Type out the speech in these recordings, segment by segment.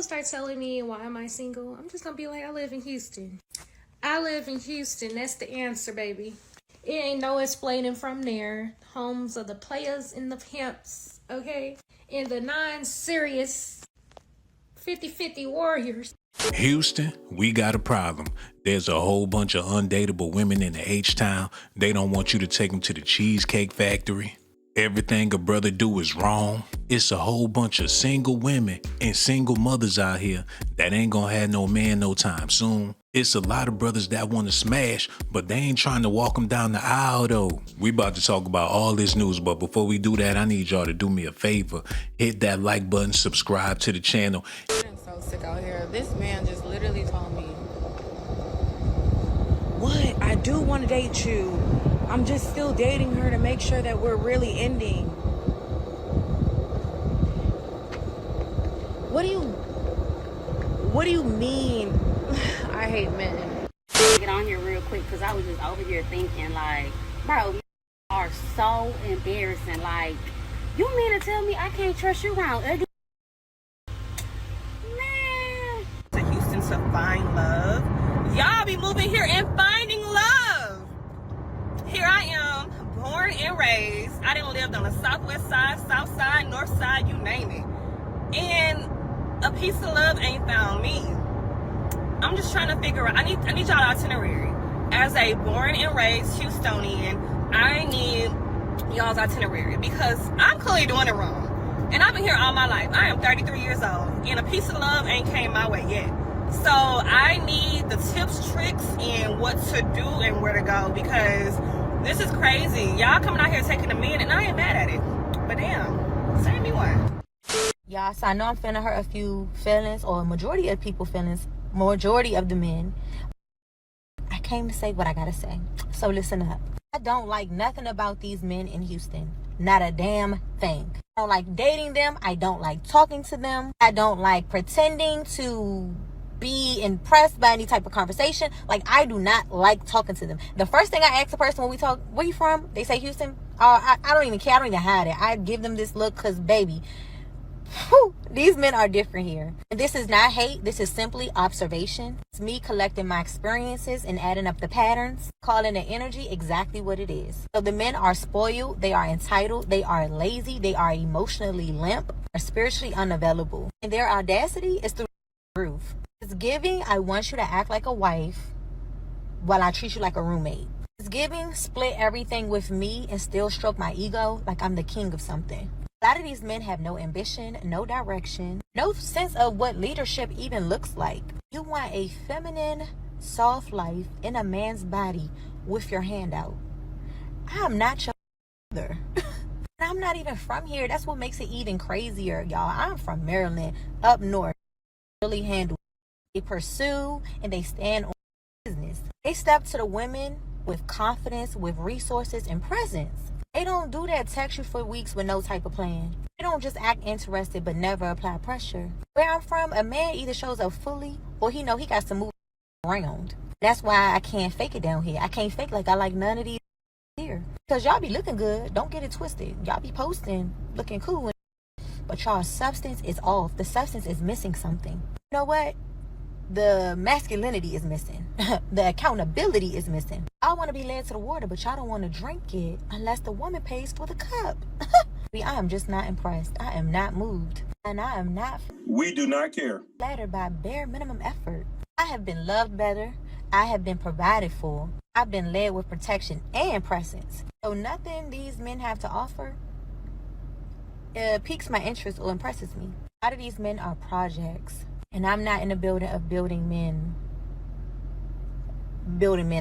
people start telling me, why am I single? I'm just gonna be like, I live in Houston. I live in Houston. That's the answer, baby. It ain't no explaining from there. Homes of the players and the pimps, okay? And the non-serious 50-50 warriors. Houston, we got a problem. There's a whole bunch of undateable women in the H-Town. They don't want you to take them to the Cheesecake Factory. Everything a brother do is wrong. It's a whole bunch of single women and single mothers out here that ain't gonna have no man no time soon. It's a lot of brothers that want to smash, but they ain't trying to walk them down the aisle though. We about to talk about all this news, but before we do that, I need y'all to do me a favor. Hit that like button, subscribe to the channel. I'm so sick out here. This man just literally told me, what? I do want to date you. I'm just still dating her to make sure that we're really ending. What do you mean? I hate men. Get on here real quick because I was just over here thinking like, bro, you are so embarrassing. Like, you mean to tell me I can't trust you around ugly? Man. To Houston to find love. Y'all be moving here and finding love. Here I am, born and raised. I didn't live on the southwest side, south side, north side, you name it. And a piece of love ain't found me. I'm just trying to figure out, I need y'all itinerary. As a born and raised Houstonian, I need y'all's itinerary because I'm clearly doing it wrong. And I've been here all my life. I am 33 years old and a piece of love ain't came my way yet. So I need the tips, tricks, and what to do and where to go because this is crazy. Y'all coming out here taking a minute and I ain't mad at it. But damn, save me one. Y'all, so I know I'm finna hurt a few feelings or a majority of people feelings, majority of the men. I came to say what I gotta say. So listen up. I don't like nothing about these men in Houston. Not a damn thing. I don't like dating them. I don't like talking to them. I don't like pretending to be impressed by any type of conversation. Like, I do not like talking to them. The first thing I ask a person when we talk, where you from? They say Houston. I don't even care. I don't even hide it. I give them this look because, baby, whew, these men are different here. And this is not hate. This is simply observation. It's me collecting my experiences and adding up the patterns, calling the energy exactly what it is. So the men are spoiled. They are entitled. They are lazy. They are emotionally limp, are spiritually unavailable. And their audacity is through the roof. It's giving, I want you to act like a wife while I treat you like a roommate. It's giving, split everything with me and still stroke my ego like I'm the king of something. A lot of these men have no ambition, no direction, no sense of what leadership even looks like. You want a feminine, soft life in a man's body with your hand out. I'm not your mother. I'm not even from here. That's what makes it even crazier, y'all. I'm from Maryland, up north. Really handle. They pursue and they stand on business. They step to the women with confidence, with resources and presence. They don't do that, text you for weeks with no type of plan. They don't just act interested but never apply pressure. Where I'm from, a man either shows up fully or he know he got to move around. That's why I can't fake it down here. I can't fake like I like none of these here. Because y'all be looking good. Don't get it twisted. Y'all be posting, looking cool. But y'all substance is off. The substance is missing something. You know what? The masculinity is missing. The accountability is missing. I want to be led to the water, but y'all don't want to drink it unless the woman pays for the cup. I am just not impressed. I am not moved. And I am not... We do not care. ...flattered by bare minimum effort. I have been loved better. I have been provided for. I've been led with protection and presence. So nothing these men have to offer piques my interest or impresses me. A lot of these men are projects. And I'm not in the building of building men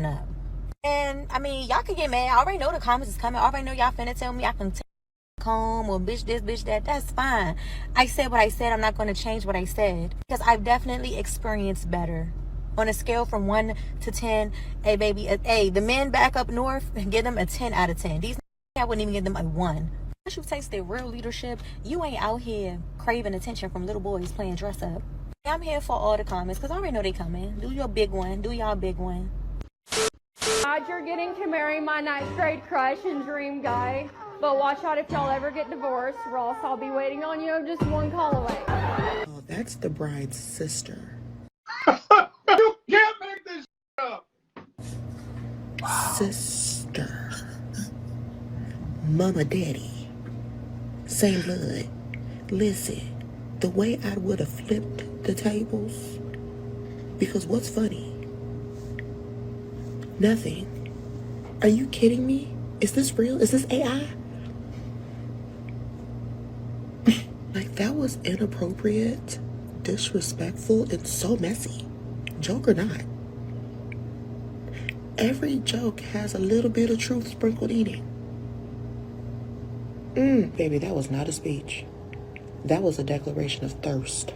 up. And, I mean, y'all can get mad. I already know the comments is coming. I already know y'all finna tell me I can take home or bitch this, bitch that. That's fine. I said what I said. I'm not going to change what I said. Because I've definitely experienced better. On a scale from 1 to 10, hey, baby, hey, the men back up north, give them a 10 out of 10. These I wouldn't even give them a 1. Once you taste their real leadership, you ain't out here craving attention from little boys playing dress up. I'm here for all the comments because I already know they coming. Do your big one. Do y'all big one. You're getting to marry my 9th grade crush and dream guy. But watch out if y'all ever get divorced, or else I'll be waiting on you just one call away. Oh, That's the bride's sister. You can't make this up. Sister. Mama, daddy. Same blood. Listen, the way I would have flipped the tables, because what's funny? Nothing. Are you kidding me? Is this real? Is this AI? Like, that was inappropriate, disrespectful, and so messy. Joke or not. Every joke has a little bit of truth sprinkled in it. Baby, that was not a speech. That was a declaration of thirst.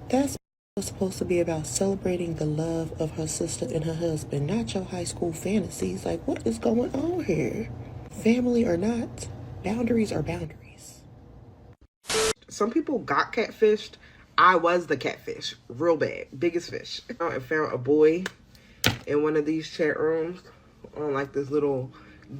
That's was supposed to be about celebrating the love of her sister and her husband, not your high school fantasies. Like, what is going on here? Family or not, boundaries are boundaries. Some people got catfished. I was the catfish. Real bad. Biggest fish. I found a boy in one of these chat rooms on like this little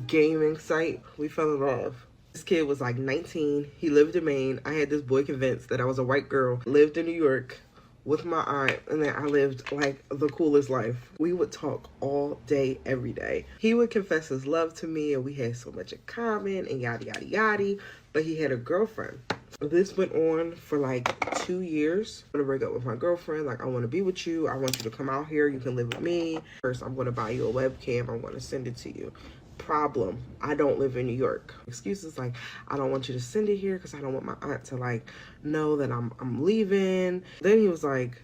gaming site. We fell in love. This kid was like 19. He lived in Maine. I had this boy convinced that I was a white girl. Lived in New York with my aunt, and then I lived like the coolest life. We would talk all day, every day. He would confess his love to me, and we had so much in common, and yada, yada, yada. But he had a girlfriend. This went on for like 2 years. I'm gonna break up with my girlfriend. Like, I want to be with you. I want you to come out here. You can live with me. First, I'm gonna buy you a webcam. I'm gonna send it to you. Problem, I don't live in New York. Excuses like, I don't want you to send it here because I don't want my aunt to like know that I'm leaving. Then he was like,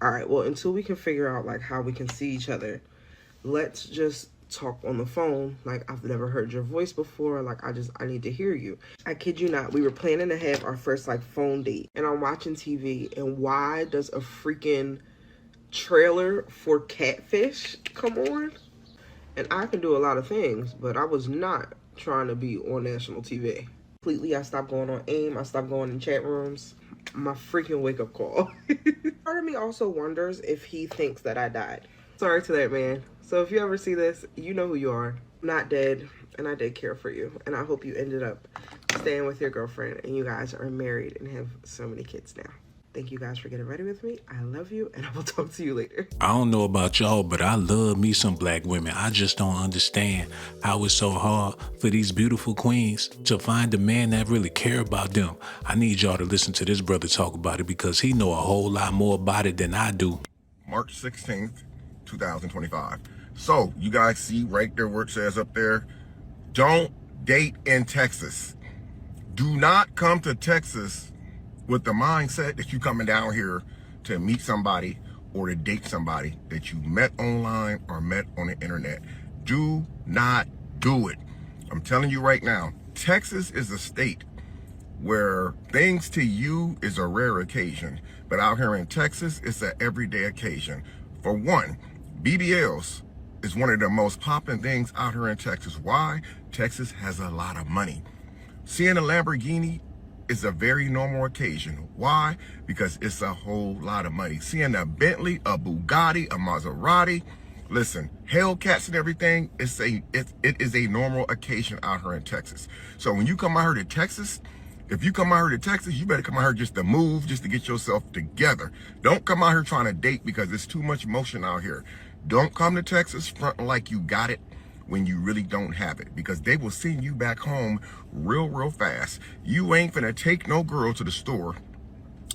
all right, well, until we can figure out like how we can see each other, let's just talk on the phone. Like, I've never heard your voice before. Like, I need to hear you. I kid you not, we were planning to have our first like phone date, and I'm watching TV, and why does a freaking trailer for Catfish come on? And I can do a lot of things, but I was not trying to be on national TV. Completely, I stopped going on AIM. I stopped going in chat rooms. My freaking wake-up call. Part of me also wonders if he thinks that I died. Sorry to that man. So if you ever see this, you know who you are. I'm not dead, and I did care for you. And I hope you ended up staying with your girlfriend, and you guys are married and have so many kids now. Thank you guys for getting ready with me. I love you, and I will talk to you later. I don't know about y'all, but I love me some black women. I just don't understand how it's so hard for these beautiful queens to find a man that really care about them. I need y'all to listen to this brother talk about it, because he know a whole lot more about it than I do. March 16th, 2025. So you guys see right there where it says up there, don't date in Texas. Do not come to Texas with the mindset that you coming down here to meet somebody or to date somebody that you met online or met on the internet. Do not do it. I'm telling you right now, Texas is a state where things to you is a rare occasion, but out here in Texas, it's an everyday occasion. For one, BBLs is one of the most popping things out here in Texas. Why? Texas has a lot of money. Seeing a Lamborghini is a very normal occasion. Why? Because it's a whole lot of money. Seeing a Bentley, a Bugatti, a Maserati, listen, Hellcats and everything, it is a normal occasion out here in Texas. So when you come out here to Texas, if you come out here to Texas, you better come out here just to move, just to get yourself together. Don't come out here trying to date, because there's too much motion out here. Don't come to Texas fronting like you got it when you really don't have it, because they will send you back home real fast. You ain't finna take no girl to the store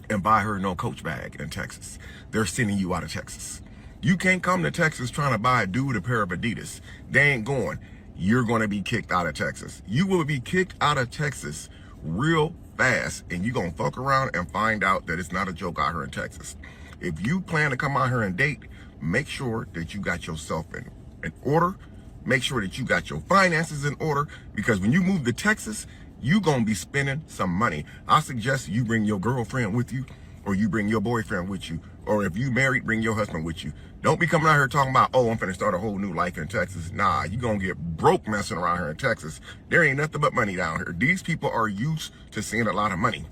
and buy her no Coach bag in Texas. They're sending you out of Texas. You can't come to Texas trying to buy a dude a pair of Adidas. They ain't going. You're gonna be kicked out of Texas. You will be kicked out of Texas real fast, and you're gonna fuck around and find out that it's not a joke out here in Texas. If you plan to come out here and date, make sure that you got yourself in order. Make sure that you got your finances in order, because when you move to Texas, you gonna be spending some money. I suggest you bring your girlfriend with you, or you bring your boyfriend with you, or if you married, bring your husband with you. Don't be coming out here talking about, oh, I'm finna start a whole new life in Texas. Nah, you gonna get broke messing around here in Texas. There ain't nothing but money down here. These people are used to seeing a lot of money.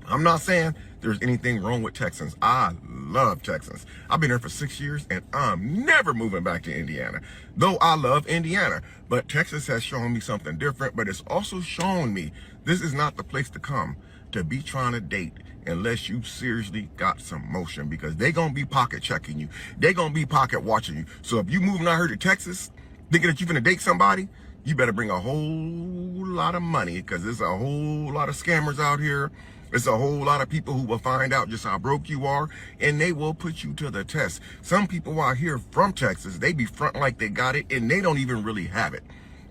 I'm not saying there's anything wrong with Texans. I love Texans. I've been here for 6 years, and I'm never moving back to Indiana. Though I love Indiana, but Texas has shown me something different, but it's also shown me this is not the place to come to be trying to date unless you seriously got some motion, because they gonna be pocket checking you. They gonna be pocket watching you. So if you moving out here to Texas, thinking that you finna date somebody, you better bring a whole lot of money, because there's a whole lot of scammers out here. There's a whole lot of people who will find out just how broke you are, and they will put you to the test. Some people out here from Texas, they be fronting like they got it, and they don't even really have it.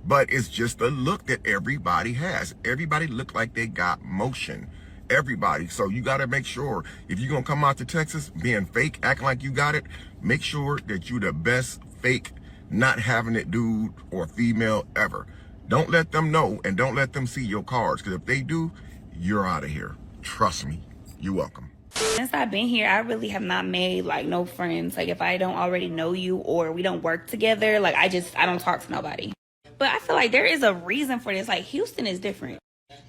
But it's just the look that everybody has. Everybody look like they got motion. Everybody. So you got to make sure, if you're going to come out to Texas being fake, acting like you got it, make sure that you the best fake, not having it dude or female ever. Don't let them know, and don't let them see your cards, because if they do, you're out of here. Trust me. You're welcome. Since I've been here, I really have not made like no friends. Like if I don't already know you or we don't work together, like I don't talk to nobody. But I feel like there is a reason for this. Like Houston is different.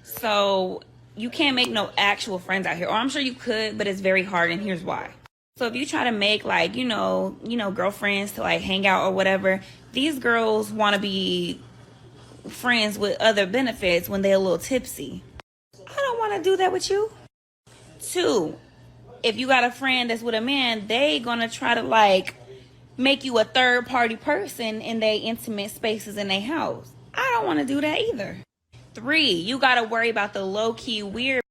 So you can't make no actual friends out here. Or I'm sure you could, but it's very hard, and here's why. So if you try to make like, you know, girlfriends to like hang out or whatever, these girls want to be friends with other benefits when they're a little tipsy. I don't want to do that with you. 2, if you got a friend that's with a man, they gonna try to like make you a third party person in their intimate spaces in their house. I don't want to do that either. 3, you gotta worry about the low-key weird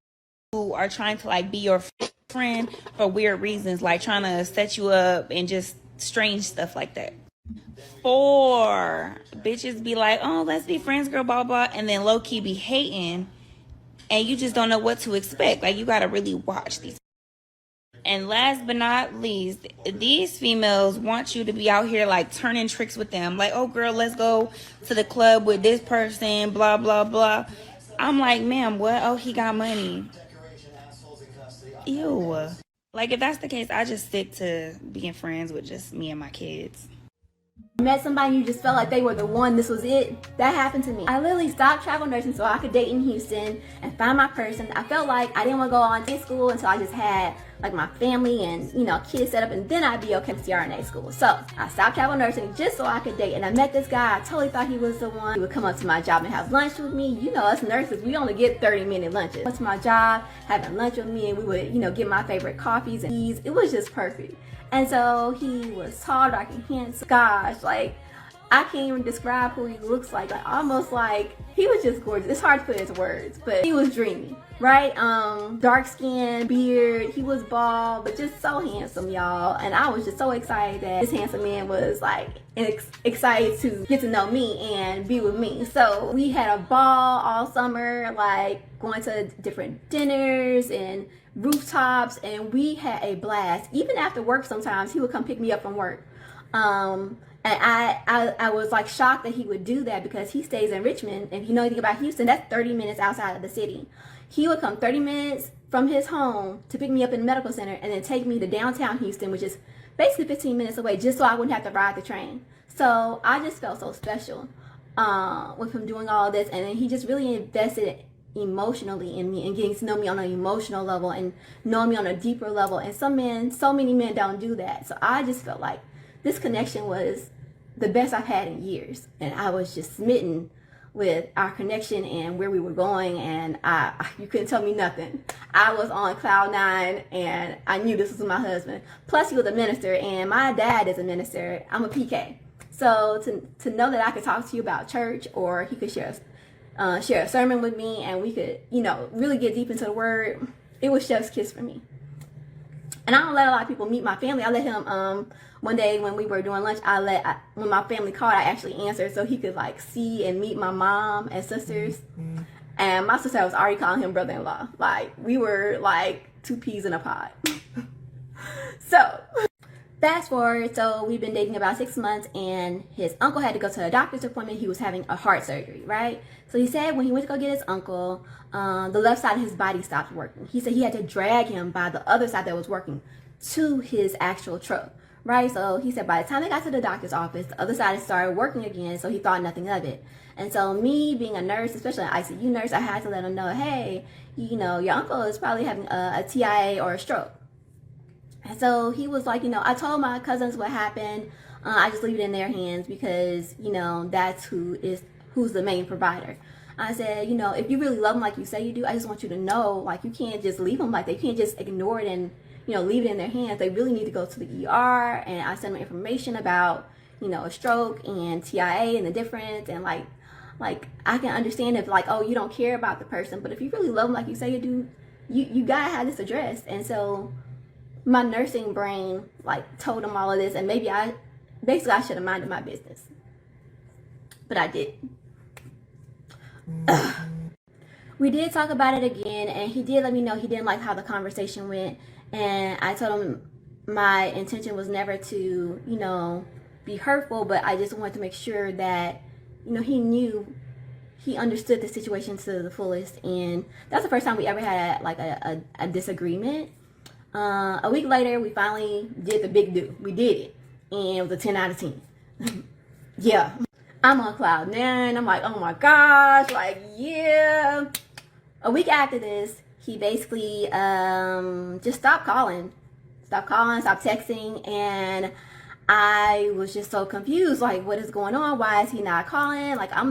who are trying to like be your friend for weird reasons, like trying to set you up and just strange stuff like that. 4, bitches be like, oh, let's be friends, girl, blah, blah, and then low-key be hating, and you just don't know what to expect. Like, you gotta really watch these. And last but not least, these females want you to be out here like turning tricks with them. Like, oh girl, let's go to the club with this person, blah, blah, blah. I'm like, ma'am, what? Oh, he got money. Ew. Like, if that's the case, I just stick to being friends with just me and my kids. Met somebody, you just felt like they were the one, this was it. That happened to me. I literally stopped travel nursing so I could date in Houston and find my person. I felt like I didn't want to go on day school until I just had like my family and, you know, kids set up, and then I'd be okay with CRNA school. So I stopped travel nursing just so I could date, and I met this guy. I totally thought he was the one. He would come up to my job and have lunch with me. You know, us nurses, we only get 30-minute lunches. Went to my job, having lunch with me, and we would, you know, get my favorite coffees and teas. It was just perfect. And so he was tall, dark, and handsome. Gosh, like, I can't even describe who he looks like. Like, almost like, he was just gorgeous. It's hard to put into words, but he was dreamy, right? Dark skin, beard, he was bald, but just so handsome, y'all. And I was just so excited that this handsome man was like excited to get to know me and be with me. So we had a ball all summer, like going to different dinners and rooftops, and we had a blast. Even after work, sometimes he would come pick me up from work. And I was like shocked that he would do that, because he stays in Richmond. If you know anything about Houston, that's 30 minutes outside of the city. He would come 30 minutes from his home to pick me up in the medical center and then take me to downtown Houston, which is basically 15 minutes away, just so I wouldn't have to ride the train. So I just felt so special with him doing all this, and then he just really invested emotionally in me and getting to know me on an emotional level and knowing me on a deeper level. And so many men don't do that. So I just felt like this connection was the best I've had in years, and I was just smitten with our connection and where we were going, and you couldn't tell me nothing. I was on cloud 9, and I knew this was my husband. Plus, he was a minister, and my dad is a minister. I'm a PK. So to know that I could talk to you about church, or he could share a sermon with me, and we could, you know, really get deep into the word, it was chef's kiss for me. And I don't let a lot of people meet my family. I let him, one day when we were doing lunch, when my family called, I actually answered so he could like see and meet my mom and sisters. Mm-hmm. And my sister was already calling him brother-in-law. Like, we were like 2 peas in a pod. So, fast forward, so we've been dating about 6 months, and his uncle had to go to a doctor's appointment. He was having a heart surgery, right? So he said when he went to go get his uncle, the left side of his body stopped working. He said he had to drag him by the other side that was working to his actual truck, right? So he said by the time they got to the doctor's office, the other side started working again, so he thought nothing of it. And so me being a nurse, especially an ICU nurse, I had to let him know, hey, you know, your uncle is probably having a TIA or a stroke. And so he was like, you know, I told my cousins what happened. I just leave it in their hands because, you know, that's who's the main provider. I said, you know, if you really love them like you say you do, I just want you to know, like, you can't just leave them like that. You can't just ignore it and, you know, leave it in their hands. They really need to go to the ER. And I sent them information about, you know, a stroke and TIA and the difference. And like I can understand if like, oh, you don't care about the person, but if you really love them like you say you do, you gotta have this addressed. And so my nursing brain like told them all of this, and maybe I should have minded my business, but I didn't. We did talk about it again, and he did let me know he didn't like how the conversation went, and I told him my intention was never to, you know, be hurtful, but I just wanted to make sure that, you know, he understood the situation to the fullest. And that's the first time we ever had like a disagreement. A week later, we finally did the big do. We did it, and it was a 10 out of 10. Yeah, I'm on cloud 9. I'm like, oh my gosh, like, yeah. A week after this, he basically just stopped calling, stopped texting, and I was just so confused. Like, what is going on? Why is he not calling? Like, I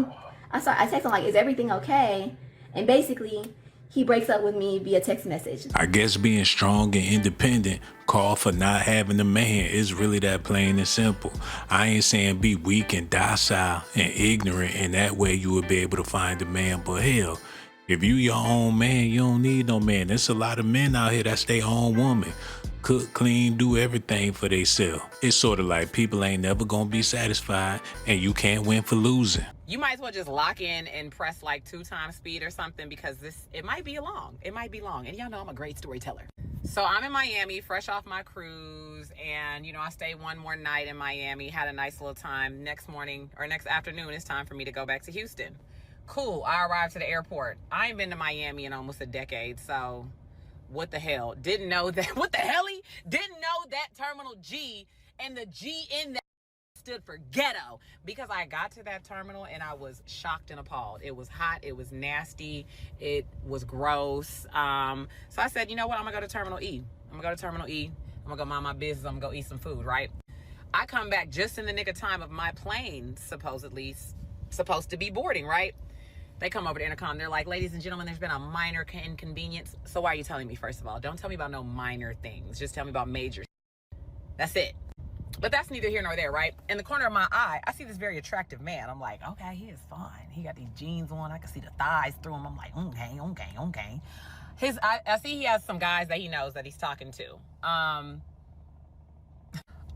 texted him like, is everything okay? And basically, he breaks up with me via text message. I guess being strong and independent call for not having a man. It's really that plain and simple. I ain't saying be weak and docile and ignorant, and that way you would be able to find a man. But hell, if you your own man, you don't need no man. There's a lot of men out here that's their own woman. Cook, clean, do everything for theyself. It's sort of like people ain't never gonna be satisfied, and you can't win for losing. You might as well just lock in and press like 2 times speed or something, because it might be long. It might be long. And y'all know I'm a great storyteller. So I'm in Miami, fresh off my cruise, and, you know, I stayed one more night in Miami, had a nice little time. Next morning or next afternoon, it's time for me to go back to Houston. Cool, I arrived to the airport. I ain't been to Miami in almost a decade, so what the hell? Didn't know that, didn't know that Terminal G and the G in that stood for ghetto, because I got to that terminal and I was shocked and appalled. It was hot, it was nasty, it was gross. So I said, you know what, I'm gonna go to Terminal E. I'm gonna go mind my business, I'm gonna go eat some food, right? I come back just in the nick of time of my plane supposedly supposed to be boarding, right? They come over the intercom, they're like, ladies and gentlemen, there's been a minor inconvenience. So why are you telling me, first of all? Don't tell me about no minor things, just tell me about major. That's it. But that's neither here nor there, right? In the corner of my eye, I see this very attractive man. I'm like, okay, he is fine. He got these jeans on. I can see the thighs through him. I'm like, okay. I see he has some guys that he knows that he's talking to. I'm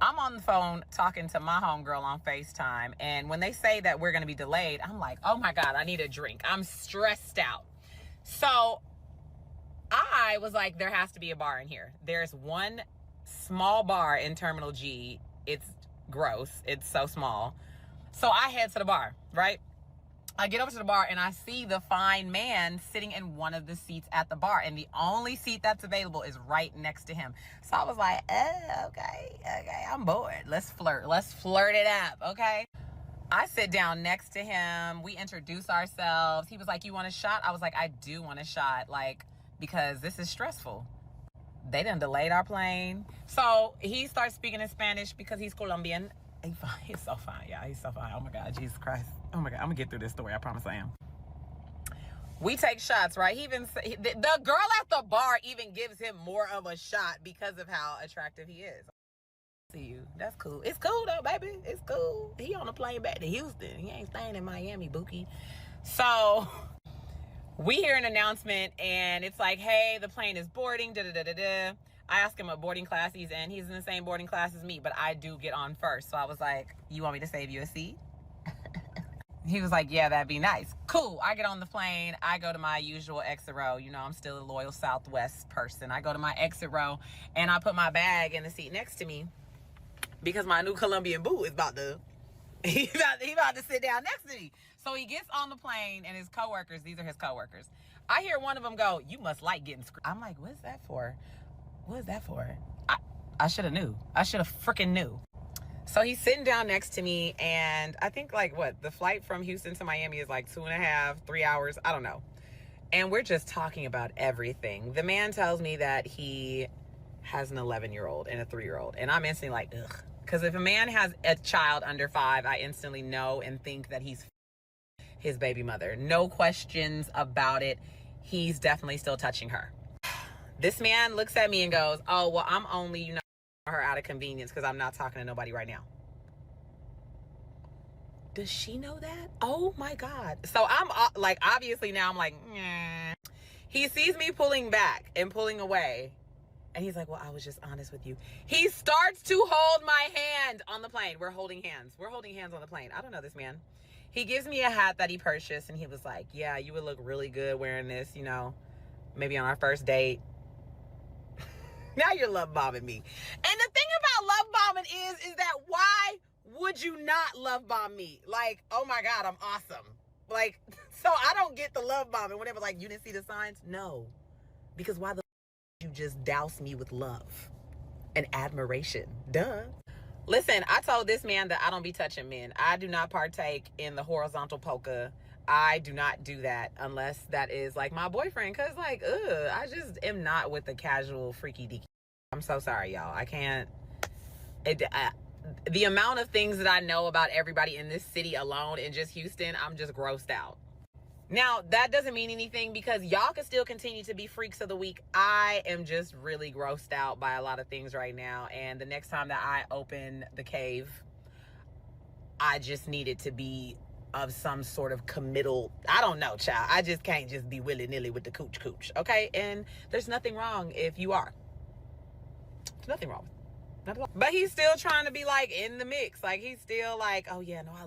on the phone talking to my homegirl on FaceTime. And when they say that we're going to be delayed, I'm like, oh my God, I need a drink. I'm stressed out. So I was like, there has to be a bar in here. There's one small bar in Terminal G. It's gross. It's so small. So I head to the bar, right? I get over to the bar and I see the fine man sitting in one of the seats at the bar, and the only seat that's available is right next to him. So I was like, okay, I'm bored. Let's flirt it up, okay? I sit down next to him. We introduce ourselves. He was like, you want a shot? I was like, I do want a shot, like, because this is stressful. They done delayed our plane. So he starts speaking in Spanish because he's Colombian. He's so fine, y'all. He's so fine. Oh my God, Jesus Christ. Oh my God, I'm gonna get through this story. I promise I am. We take shots, right? The girl at the bar even gives him more of a shot because of how attractive he is. See you. That's cool. It's cool though, baby. It's cool. He on a plane back to Houston. He ain't staying in Miami, Bookie. So we hear an announcement and it's like, hey, the plane is boarding, da-da-da-da-da. I ask him what boarding class he's in. He's in the same boarding class as me, but I do get on first. So I was like, you want me to save you a seat? He was like, yeah, that'd be nice. Cool. I get on the plane. I go to my usual exit row. You know, I'm still a loyal Southwest person. I go to my exit row and I put my bag in the seat next to me because my new Colombian boo is about to sit down next to me. So he gets on the plane and his coworkers, these are his coworkers. I hear one of them go, you must like getting screwed. I'm like, what's that for? What is that for? I should have knew. I should have freaking knew. So he's sitting down next to me, and I think the flight from Houston to Miami is like 2.5, 3 hours. I don't know. And we're just talking about everything. The man tells me that he has an 11-year-old and a 3-year-old. And I'm instantly like, ugh. Because if a man has a child under 5, I instantly know and think that he's his baby mother. No questions about it. He's definitely still touching her. This man looks at me and goes, oh, well, I'm only, her out of convenience because I'm not talking to nobody right now. Does she know that? Oh my God. So I'm like, obviously now I'm like, nah. He sees me pulling back and pulling away. And he's like, well, I was just honest with you. He starts to hold my hand on the plane. We're holding hands. We're holding hands on the plane. I don't know this man. He gives me a hat that he purchased. And he was like, yeah, you would look really good wearing this, maybe on our first date. Now you're love bombing me. And the thing about love bombing is that why would you not love bomb me? Like, oh my God, I'm awesome. Like, so I don't get the love bombing whenever, like, you didn't see the signs. No, because why the you just douse me with love and admiration? Duh. Listen, I told this man that I don't be touching men. I do not partake in the horizontal polka. I do not do that unless that is like my boyfriend. Cause like, I just am not with the casual freaky deaky. I'm so sorry, y'all. I can't. The amount of things that I know about everybody in this city alone in just Houston, I'm just grossed out. Now, that doesn't mean anything because y'all can still continue to be freaks of the week. I am just really grossed out by a lot of things right now. And the next time that I open the cave, I just need it to be of some sort of committal. I don't know, child. I just can't just be willy-nilly with the cooch, okay? And there's nothing wrong if you are. There's nothing wrong. But he's still trying to be like in the mix. Like he's still like, oh yeah, no, I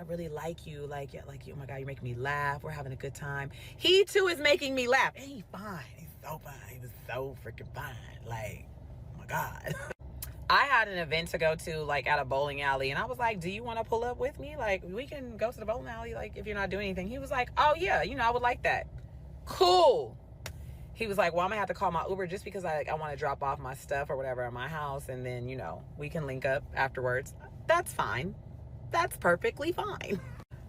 really like you. Like, yeah, like you, oh my God, you're making me laugh. We're having a good time. He too is making me laugh. And he's fine. He's so fine. He was so freaking fine. Like, oh my God. I had an event to go to like at a bowling alley and I was like, do you want to pull up with me? Like we can go to the bowling alley. Like if you're not doing anything. He was like, oh yeah, I would like that. Cool. He was like, well, I'm gonna have to call my Uber just because I want to drop off my stuff or whatever at my house. And then, we can link up afterwards. That's fine. That's perfectly fine.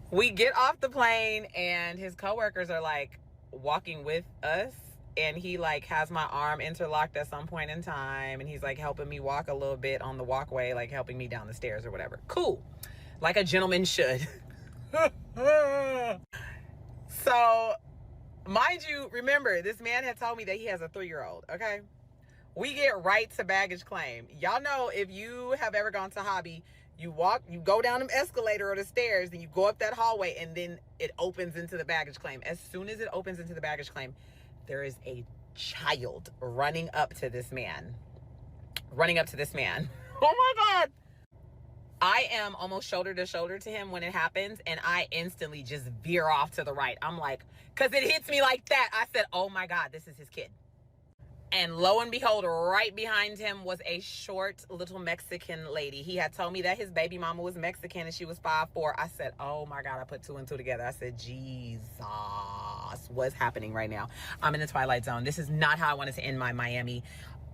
We get off the plane and his coworkers are like walking with us. And he like has my arm interlocked at some point in time. And he's like helping me walk a little bit on the walkway, like helping me down the stairs or whatever. Cool. Like a gentleman should. So, mind you, remember, this man had told me that he has a 3-year-old, okay? We get right to baggage claim. Y'all know if you have ever gone to Hobby, you go down the escalator or the stairs, then you go up that hallway, and then it opens into the baggage claim. As soon as it opens into the baggage claim, there is a child running up to this man. Oh my God. I am almost shoulder to shoulder to him when it happens, and I instantly just veer off to the right. I'm like, because it hits me like that. I said, oh my God, this is his kid. And lo and behold, right behind him was a short little Mexican lady. He had told me that his baby mama was Mexican and she was 5'4". I said, oh my God, I put 2 and 2 together. I said, Jesus, what's happening right now? I'm in the Twilight Zone. This is not how I wanted to end my Miami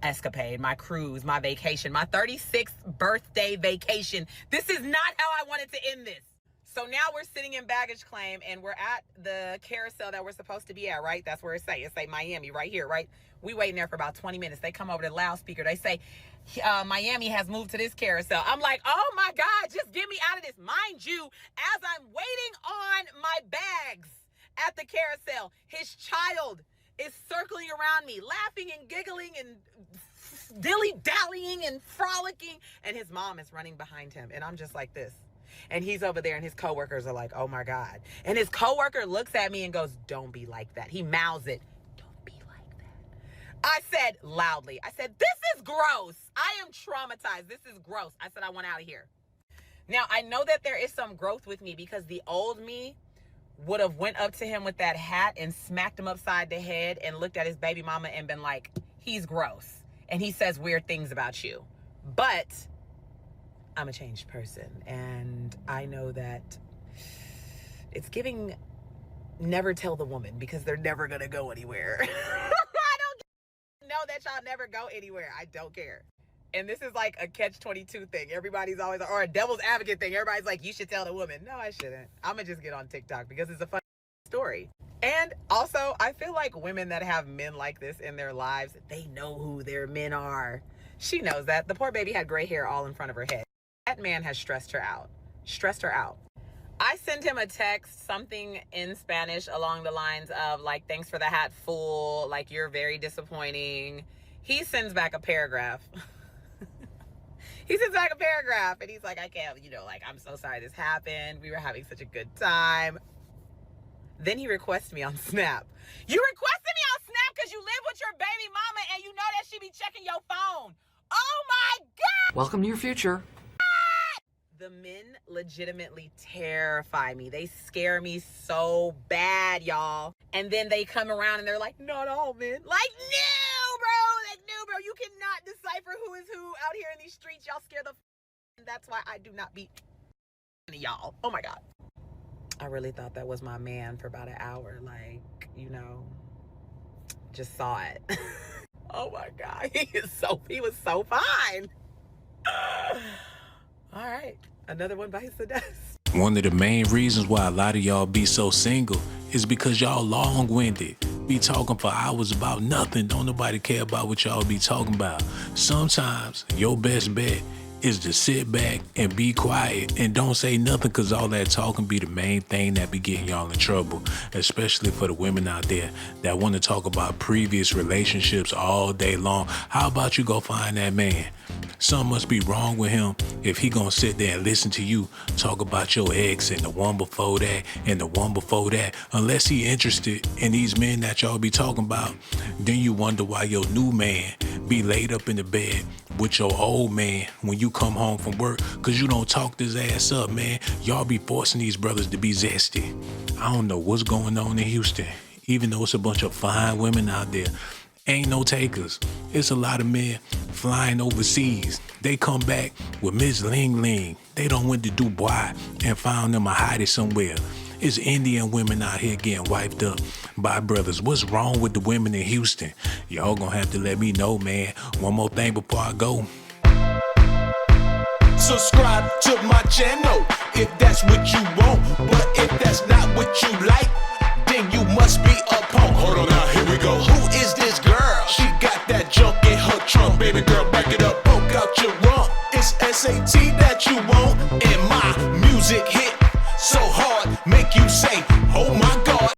escapade, my cruise, my vacation, my 36th birthday vacation. This is not how I wanted to end this. So now we're sitting in baggage claim and we're at the carousel that we're supposed to be at, right? That's where it say Miami right here, right? We waiting there for about 20 minutes. They come over to the loudspeaker. They say, Miami has moved to this carousel. I'm like, oh my God, just get me out of this. Mind you, as I'm waiting on my bags at the carousel, his child is circling around me, laughing and giggling and dilly-dallying and frolicking. And his mom is running behind him. And I'm just like this. And he's over there and his coworkers are like, oh my God. And his coworker looks at me and goes, don't be like that. He mouths it. Don't be like that. I said loudly, I said, this is gross. I am traumatized. This is gross. I said, I want out of here. Now, I know that there is some growth with me because the old me would have went up to him with that hat and smacked him upside the head and looked at his baby mama and been like, he's gross. And he says weird things about you. But I'm a changed person. And I know that it's giving never tell the woman because they're never going to go anywhere. I don't know that y'all never go anywhere. I don't care. And this is like a catch-22 thing. Everybody's always, or a devil's advocate thing. Everybody's like, you should tell the woman. No, I shouldn't. I'm going to just get on TikTok because it's a fun story. And also, I feel like women that have men like this in their lives, they know who their men are. She knows that. The poor baby had gray hair all in front of her head. That man has stressed her out. I sent him a text, something in Spanish along the lines of like, thanks for the hat, fool. Like, you're very disappointing. He sends back a paragraph. He sends back a paragraph and he's like, I can't, you know, like, I'm so sorry this happened. We were having such a good time. Then he requests me on Snap. You requested me on Snap because you live with your baby mama and you know that she be checking your phone. Oh my God! Welcome to your future. The men legitimately terrify me. They scare me so bad, y'all. And then they come around and they're like, not all men. Like, no, bro. Like, no, bro. You cannot decipher who is who out here in these streets. Y'all scare the and that's why I do not be y'all. Oh my God. I really thought that was my man for about an hour. Like, you know, just saw it. Oh my God. He was so fine. All right, another one bites the dust. One of the main reasons why a lot of y'all be so single is because y'all long-winded. Be talking for hours about nothing. Don't nobody care about what y'all be talking about. Sometimes your best bet is to sit back and be quiet and don't say nothing, because all that talking be the main thing that be getting y'all in trouble, especially for the women out there that want to talk about previous relationships all day long. How about you go find that man? Something must be wrong with him if he gonna sit there and listen to you talk about your ex and the one before that and the one before that. Unless he interested in these men that y'all be talking about, then you wonder why your new man be laid up in the bed with your old man when you come home from work, because you don't talk this ass up, man. Y'all be forcing these brothers to be zesty. I don't know what's going on in Houston. Even though it's a bunch of fine women out there, ain't no takers. It's a lot of men flying overseas. They come back with Miss Ling Ling. They done went to Dubai and found them a hottie somewhere. It's Indian women out here getting wiped up by brothers. What's wrong with the women in Houston? Y'all gonna have to let me know, man. One more thing before I go. Subscribe to my channel if that's what you want. But if that's not what you like, then you must be a punk. Hold on now, here we go. Who is this girl? She got that junk in her trunk. Baby girl, back it up, poke out your rump. It's S.A.T that you want, and my music hit so hard, make you say, oh my God.